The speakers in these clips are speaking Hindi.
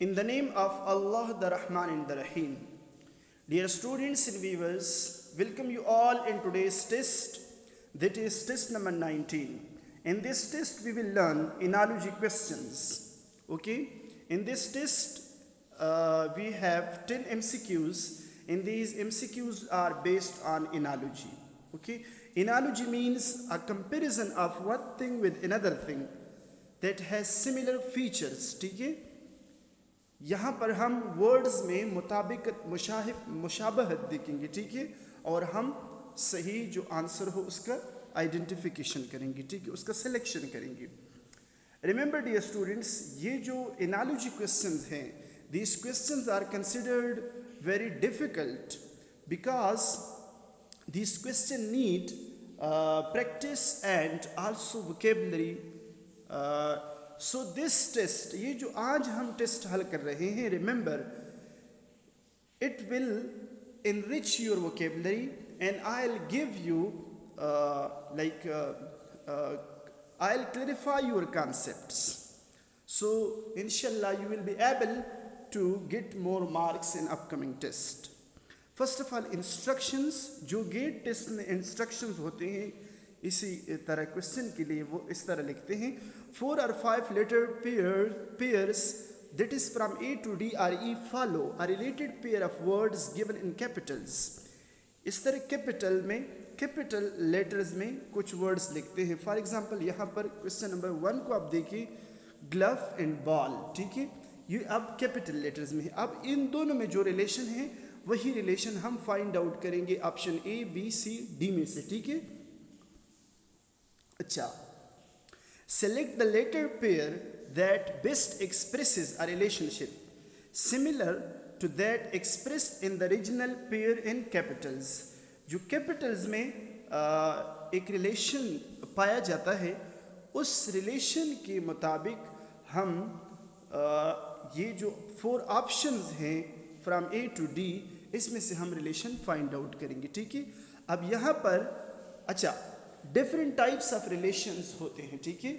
In the name of Allah, the Rahman and the Rahim. Dear students and viewers, welcome you all in today's test, that is test number 19. In this test, we will learn analogy questions. Okay? In this test, we have 10 MCQs, and these MCQs are based on analogy. Okay? Analogy means a comparison of one thing with another thing that has similar features. ठीक है? यहाँ पर हम वर्ड्स में मुताबिकत मुशाबहत देखेंगे, ठीक है, और हम सही जो आंसर हो उसका आइडेंटिफिकेशन करेंगे, ठीक है, उसका सिलेक्शन करेंगे. रिमेंबर डियर स्टूडेंट्स, ये जो एनालॉजी क्वेश्चंस हैं, these questions are considered very difficult because these questions need practice and also vocabulary. So this test, ये जो आज हम टेस्ट हल कर रहे हैं, remember it will enrich your vocabulary and I'll give you I'll clarify your concepts. So inshallah you will be able to get more marks in upcoming test. First of all, instructions, जो गेट टेस्ट में instructions होते हैं इसी तरह क्वेश्चन के लिए वो इस तरह लिखते हैं, 4 or 5 letter pairs that is from A to D or E follow a related pair of words given in capitals. इस तरह कैपिटल में, कैपिटल लेटर्स में कुछ वर्ड्स लिखते हैं. फॉर एग्जांपल यहाँ पर क्वेश्चन नंबर 1 को आप देखिए, ग्लव एंड बॉल, ठीक है, ये अब कैपिटल लेटर्स में है. अब इन दोनों में जो रिलेशन है वही रिलेशन हम फाइंड आउट करेंगे option A, B, C, D में से, ठीक है. अच्छा, select the letter pair that best expresses a relationship similar to that expressed in the original pair in capitals. जो capitals में एक relation पाया जाता है, उस relation के मुताबिक हम ये जो 4 options हैं from A to D, इसमें से हम relation find out करेंगे, ठीक है. अब यहाँ पर अच्छा डिफरेंट टाइप्स ऑफ रिलेशंस होते हैं, ठीक है,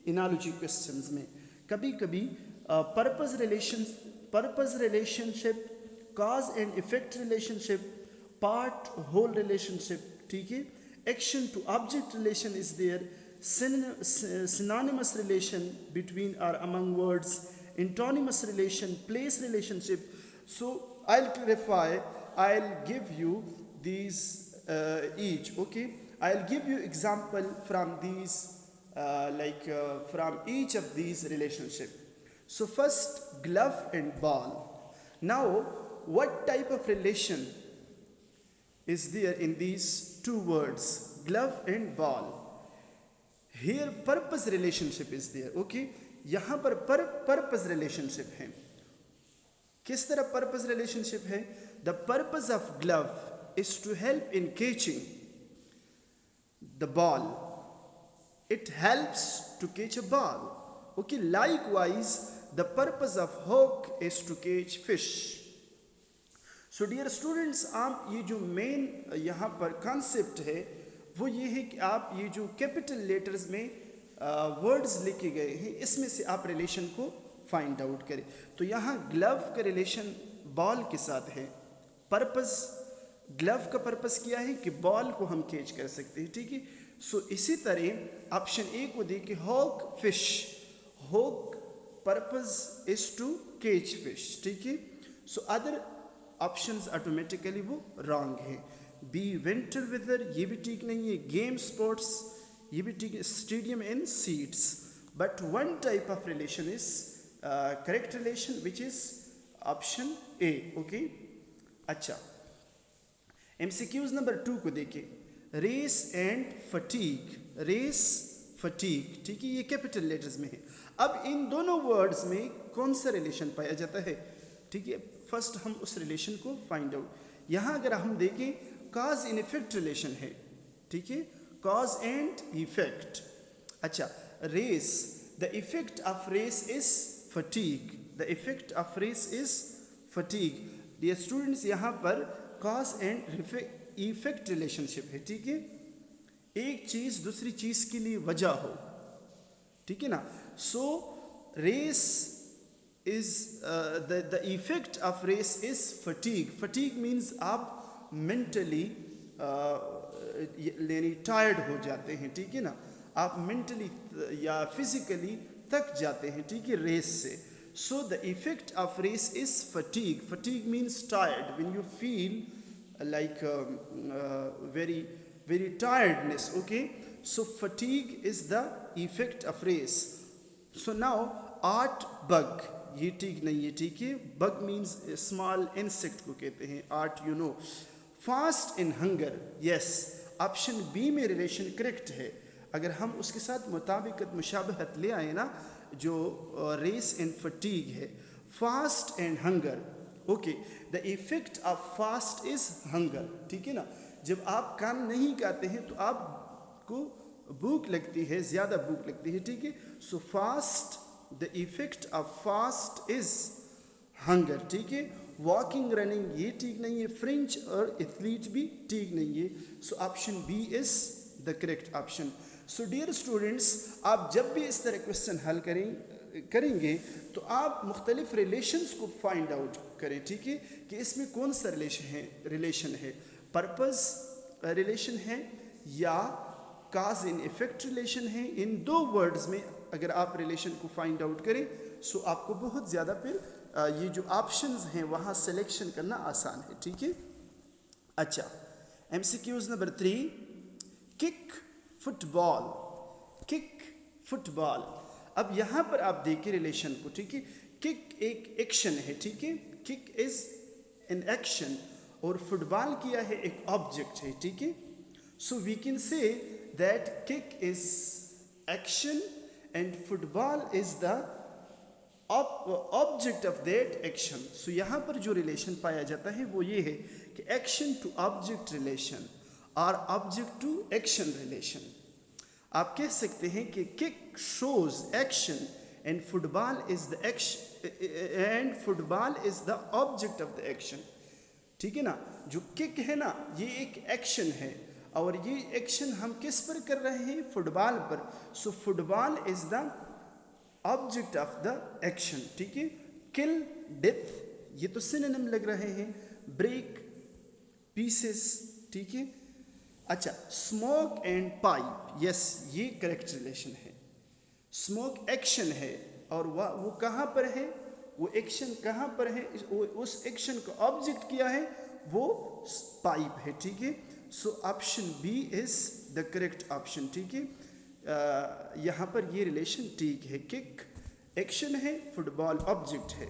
एनालॉजी क्वेश्चंस में. कभी कभी purpose relationship, cause and effect relationship, part whole relationship, ठीक है, action to object relation is there, synonymous relation between or among words, antonymous relation, place relationship. So I'll clarify, I'll give you these each, okay. I'll give you example from these from each of these relationship. So first, glove and ball. Now what type of relation is there in these two words, glove and ball? Here purpose relationship is there, okay. यहाँ पर purpose relationship है. किस तरह purpose relationship है? The purpose of glove is to help in catching the ball. It helps to catch a ball, okay. Likewise the purpose of hook is to catch fish. So dear students, आप ये जो मेन यहाँ पर concept है वो ये है कि आप ये जो capital letters में words लिखे गए हैं, इसमें से आप relation को find out करें. तो यहाँ glove का relation ball के साथ है. purpose, ग्लव का पर्पस क्या है कि बॉल को हम कैच कर सकते हैं, ठीक है. सो इसी तरह ऑप्शन ए को देखिए, hawk fish, hawk purpose is to catch fish, ठीक है. सो अदर ऑप्शंस ऑटोमेटिकली वो रॉन्ग है. बी विंटर वेदर, ये भी ठीक नहीं है. गेम स्पोर्ट्स, ये भी ठीक है. Stadium and seats. But one type of relation is correct relation which is option A, okay. अच्छा, MCQs नंबर 2 को देखिए, race and fatigue, race fatigue, ठीक है, ये कैपिटल लेटर्स में है. अब इन दोनों वर्ड्स में कौन सा रिलेशन पाया जाता है, ठीक है. फर्स्ट हम उस रिलेशन को फाइंड आउट. यहाँ अगर हम देखें, कॉज एंड इफेक्ट रिलेशन है, ठीक है, कॉज एंड इफेक्ट. अच्छा, race, the effect of race is fatigue, the effect of race is fatigue. Dear students, यहाँ पर कॉज एंड इफेक्ट रिलेशनशिप है, ठीक है. एक चीज दूसरी चीज के लिए वजह हो, ठीक है ना. सो race is the effect of race is fatigue. Fatigue means आप mentally यानी tired हो जाते हैं, ठीक है ना, आप mentally या physically थक जाते हैं, ठीक है, race से. So the effect of race is fatigue. Fatigue means tired. When you feel like very tiredness, okay. So fatigue is the effect of race. So now art bug, ये ठीक नहीं है, ठीक है. Bug means small insect को कहते हैं. Art, you know. Fast in hunger, yes. Option B में रिलेशन करेक्ट है. अगर हम उसके साथ मुताबिकत मुशाबहत ले आए ना, जो रेस एंड फटीग है, fast and hunger, okay. The effect of fast is hunger, ठीक है ना. जब आप खाना नहीं खाते हैं तो आपको भूख लगती है, ज़्यादा भूख लगती है, ठीक है. So fast, the effect of fast is hunger, ठीक है. वॉकिंग, रनिंग, ये ठीक नहीं है. फ्रेंच और एथलीट भी ठीक नहीं है. So option B is the correct option. So dear students, आप जब भी इस तरह क्वेश्चन हल करेंगे तो आप मुख्तलिफ रिलेशंस को फाइंड आउट करें, ठीक है, कि इसमें कौन सा रिलेशन है. पर्पस रिलेशन है या काज इन इफेक्ट रिलेशन है. इन दो वर्ड्स में अगर आप रिलेशन को फाइंड आउट करें सो आपको बहुत ज़्यादा फिर ये जो ऑप्शंस हैं वहाँ सिलेक्शन करना आसान है, ठीक है. अच्छा, MCQs number 3, kick football. Kick football. अब यहाँ पर आप देखिए रिलेशन को, ठीक है. किक एक एक्शन है, ठीक है. किक इज एन एक्शन और फुटबॉल किया है एक ऑब्जेक्ट है, ठीक है. So we can say that kick is action and football is the object of that action. So यहाँ पर जो रिलेशन पाया जाता है वो ये है कि एक्शन टू ऑब्जेक्ट रिलेशन और ऑब्जेक्ट टू एक्शन रिलेशन. आप कह सकते हैं कि kick shows action and football is the action and football is the object of the action, ठीक है ना. जो किक है ना, ये एक एक्शन है और ये एक्शन हम किस पर कर रहे हैं, फुटबॉल पर. So football is the object of the action, ठीक है. किल, डेथ, ये तो सिनोनिम लग रहे हैं. ब्रेक, पीसेस, ठीक है. अच्छा, स्मोक एंड पाइप, यस, ये करेक्ट रिलेशन है. स्मोक एक्शन है और वो कहाँ पर है, वो एक्शन कहाँ पर है, उस एक्शन को ऑब्जेक्ट किया है वो पाइप है, ठीक है. So option B is the correct option, ठीक है. यहाँ पर ये रिलेशन ठीक है. किक एक्शन है, फुटबॉल ऑब्जेक्ट है,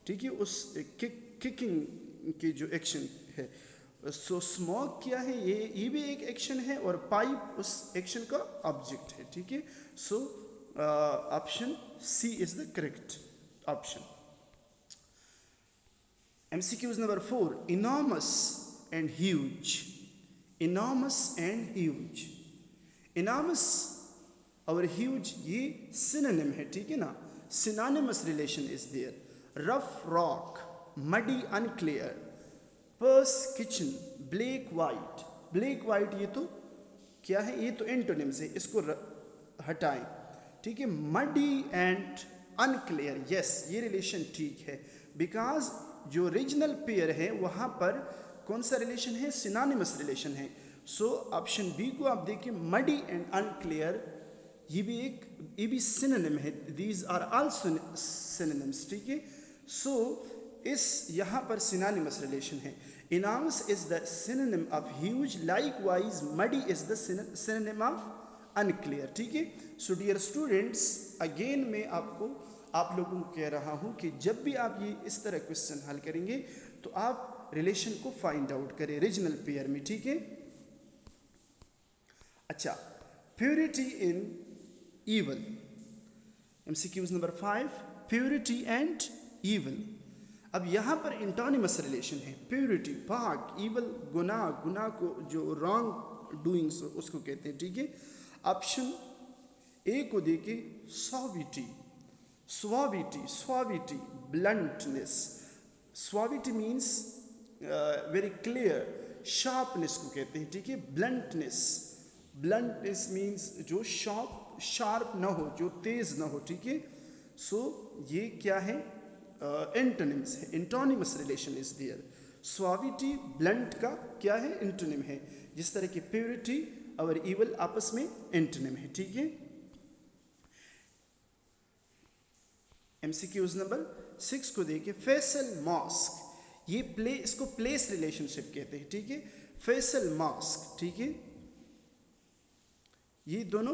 ठीक है, उस किकिंग की जो एक्शन है. सो स्मोक क्या है, ये भी एक एक्शन है और पाइप उस एक्शन का ऑब्जेक्ट है, ठीक है. So option C is the correct option. MCQs number 4, enormous and huge. Enormous and huge. Enormous और ह्यूज ये सिनोनिम है, ठीक है ना. Synonymous relation is there. Rough rock, muddy unclear, purse kitchen, black white. Black white ये तो क्या है, ये तो एंटोनिम्स है, इसको हटाएं, ठीक है. मडी एंड अनक्लियर, यस, ये रिलेशन ठीक है बिकॉज जो रीजनल पेयर है वहाँ पर कौन सा रिलेशन है, सिनोनिमस रिलेशन है. सो ऑप्शन बी को आप देखिए, मडी एंड अनक्लियर, ये भी सिनोनिम है. दीज आर आल्सो सिनोनिम्स, ठीक है. सो इस यहाँ पर सिनोनिमस रिलेशन है. Enormous is the synonym of huge, likewise muddy is the synonym of unclear, ठीक है. सो डियर स्टूडेंट्स, अगेन मैं आप लोगों को कह रहा हूँ कि जब भी आप ये इस तरह क्वेश्चन हल करेंगे तो आप रिलेशन को फाइंड आउट करें रीजनल पेयर में, ठीक है. अच्छा, purity in evil. MCQs number 5, purity and evil. अब यहाँ पर इंटोनिमस रिलेशन है. प्योरिटी पाक, evil गुनाह, गुनाह को जो रॉन्ग डूइंग्स उसको कहते हैं, ठीक है. ऑप्शन ए को देखिए, suavity, suavity, suavity, bluntness. Suavity means very clear, sharpness को कहते हैं, ठीक है. ब्लंटनेस, ब्लंटनेस मीन्स जो शार्प ना हो, जो तेज ना हो, ठीक है. सो ये क्या है, एंटोनिम्स है, इंटोनिमस रिलेशन इज देयर। सुआविटी ब्लंट का क्या है, एंटोनिम है। जिस तरह की प्योरिटी और इवल आपस में एंटोनिम है, ठीक है। एमसीक्यूज नंबर 6 को देखिए, फैसल मॉस्क, ये इसको प्लेस रिलेशनशिप कहते हैं, ठीक है। फैसल मॉस्क, ठीक है, ये दोनों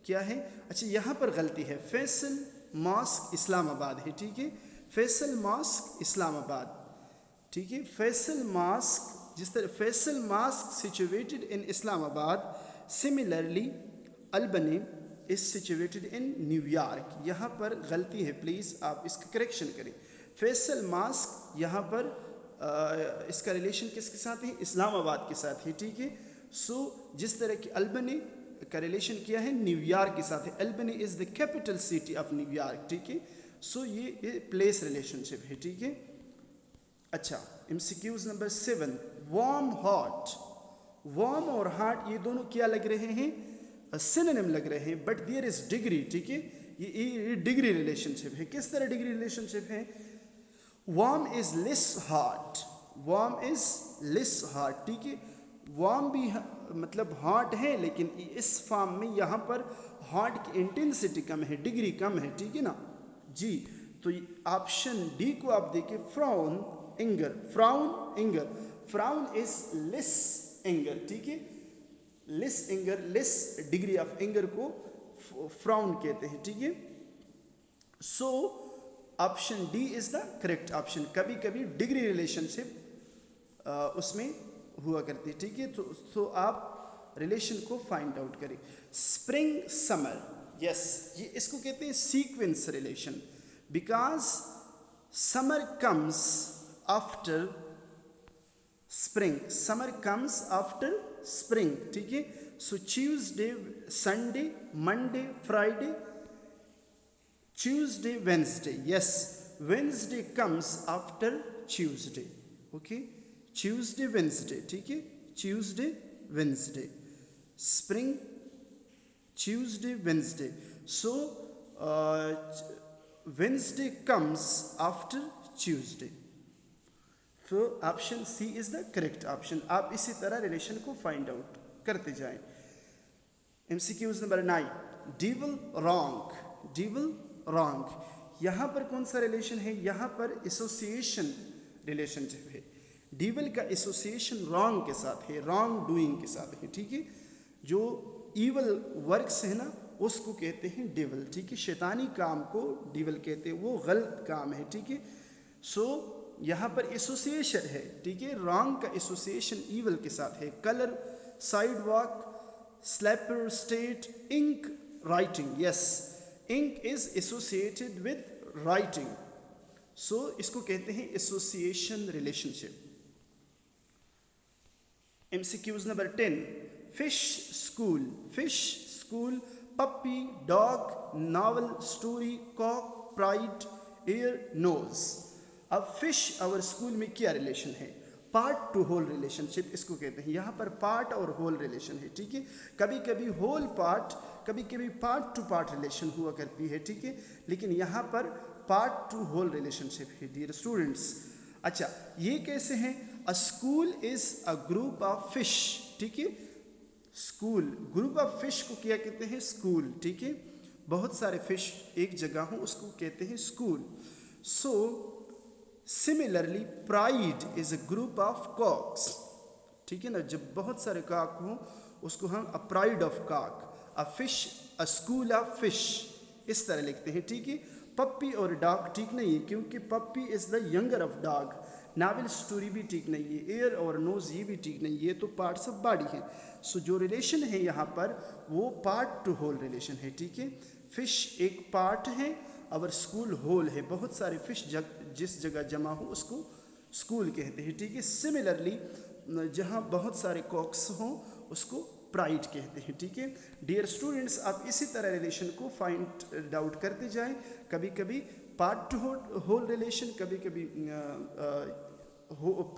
क्या है। अच्छा, यहाँ पर गलती है, फैसल मॉस्क इस्लामाबाद है, ठीक है। फैसल मॉस्क इस्लामाबाद, ठीक है। फैसल मॉस्क, जिस तरह Faisal Mosque situated in Islamabad, similarly Albany is situated in New York. यहाँ पर गलती है, प्लीज़ आप इसका करेक्शन करें। फैसल मॉस्क यहाँ पर इसका रिलेशन किसके साथ है, इस्लामाबाद के साथ है, ठीक है। सो जिस तरह की अल्बनी का रिलेशन किया है न्यूयॉर्क के साथ है, Albany is the capital city of New York, ठीक है। सो ये प्लेस रिलेशनशिप है, ठीक है। अच्छा, MCQs number 7, warm hot, warm और हॉट ये दोनों क्या लग रहे हैं, सिनोनिम लग रहे हैं, बट देयर इज डिग्री, ठीक है। ये डिग्री रिलेशनशिप है। किस तरह डिग्री रिलेशनशिप है, warm is less hot, warm is less hot, ठीक है। वार्म भी मतलब हॉट है, लेकिन इस फॉर्म में यहाँ पर हॉट की इंटेंसिटी कम है, डिग्री कम है, ठीक है ना जी। तो ऑप्शन डी को आप देखिए, frown anger, frown anger, frown is less anger, ठीक है। Less anger, less degree of anger को फ्राउन कहते हैं, ठीक है। So option D is the correct option. कभी कभी डिग्री रिलेशनशिप उसमें हुआ करती है, ठीक है। तो आप रिलेशन को फाइंड आउट करें। स्प्रिंग समर, यस, ये इसको कहते हैं sequence relation, because summer comes after spring, summer comes after spring, ठीक है। So Tuesday, Sunday, Monday, Friday, Tuesday, Wednesday, yes, Wednesday comes after Tuesday, okay. Tuesday, Wednesday, ठीक है, Tuesday, Wednesday, spring, Tuesday, Wednesday. So Wednesday comes after Tuesday. तो option C is the correct option. आप इसी तरह रिलेशन को फाइंड आउट करते जाएं। एमसीक्यूज नंबर 9, डिविल रॉन्ग, डिविल रॉन्ग, यहाँ पर कौन सा रिलेशन है, यहाँ पर एसोसिएशन रिलेशनशिप है। डिविल का एसोसिएशन रॉन्ग के साथ है, रॉन्ग डूइंग के साथ है, ठीक है। जो ईवल वर्क्स है ना, उसको कहते हैं डिविल, ठीक है। शैतानी काम को डिविल कहते हैं, वो गलत काम है, ठीक है। सो यहाँ पर एसोसिएशन है, ठीक है। रॉन्ग का एसोसिएशन ईवल के साथ है। Colour, sidewalk, slapper, state, ink, writing, yes, ink is associated with writing, so इसको कहते हैं association relationship. MCQs number 10, fish school, fish school, puppy, dog, novel, story, cock, pride, air, nose. अब फिश और स्कूल में क्या रिलेशन है, पार्ट टू होल रिलेशनशिप इसको कहते हैं। यहाँ पर पार्ट और होल रिलेशन है, ठीक है। कभी कभी होल पार्ट, कभी कभी पार्ट टू पार्ट रिलेशन हुआ करती है, ठीक है। लेकिन यहाँ पर पार्ट टू होल रिलेशनशिप है, डियर स्टूडेंट्स। अच्छा, ये कैसे हैं, अ school is a group of fish, ठीक है। स्कूल, ग्रुप ऑफ फिश को क्या कहते हैं, स्कूल, ठीक है। बहुत सारे फिश एक जगह हो उसको कहते हैं school. So similarly pride is a group of cocks, ठीक है ना। जब बहुत सारे काक हों उसको हम अ प्राइड ऑफ काक, a fish, a school of fish, इस तरह लिखते हैं, ठीक है। पप्पी और डॉग ठीक नहीं है, क्योंकि puppy is the younger of dog. Novel, story भी ठीक नहीं है। एयर और नोज ये भी ठीक नहीं है, ये तो पार्ट्स ऑफ बॉडी हैं। सो जो रिलेशन है यहाँ पर वो पार्ट टू होल रिलेशन है, ठीक है। फिश एक पार्ट है और स्कूल होल है। बहुत सारे फिश जिस जगह जमा हो उसको स्कूल कहते हैं, ठीक है। सिमिलरली जहाँ बहुत सारे कॉक्स हों उसको प्राइड कहते हैं, ठीक है। डियर स्टूडेंट्स, आप इसी तरह रिलेशन को फाइंड आउट करते जाएं। कभी कभी पार्ट टू होल रिलेशन, कभी कभी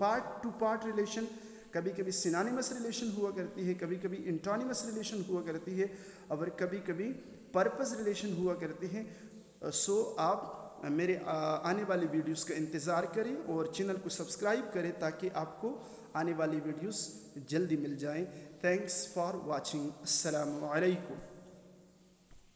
पार्ट टू पार्ट रिलेशन, कभी कभी सिनोनिमस रिलेशन हुआ करती है, कभी कभी इंटोनिमस रिलेशन हुआ करती है, और कभी कभी पर्पस रिलेशन हुआ करती है। सो आप मेरे आने वाली वीडियोस का इंतज़ार करें और चैनल को सब्सक्राइब करें ताकि आपको आने वाली वीडियोस जल्दी मिल जाएं। Thanks for watching. अस्सलामु अलैकुम।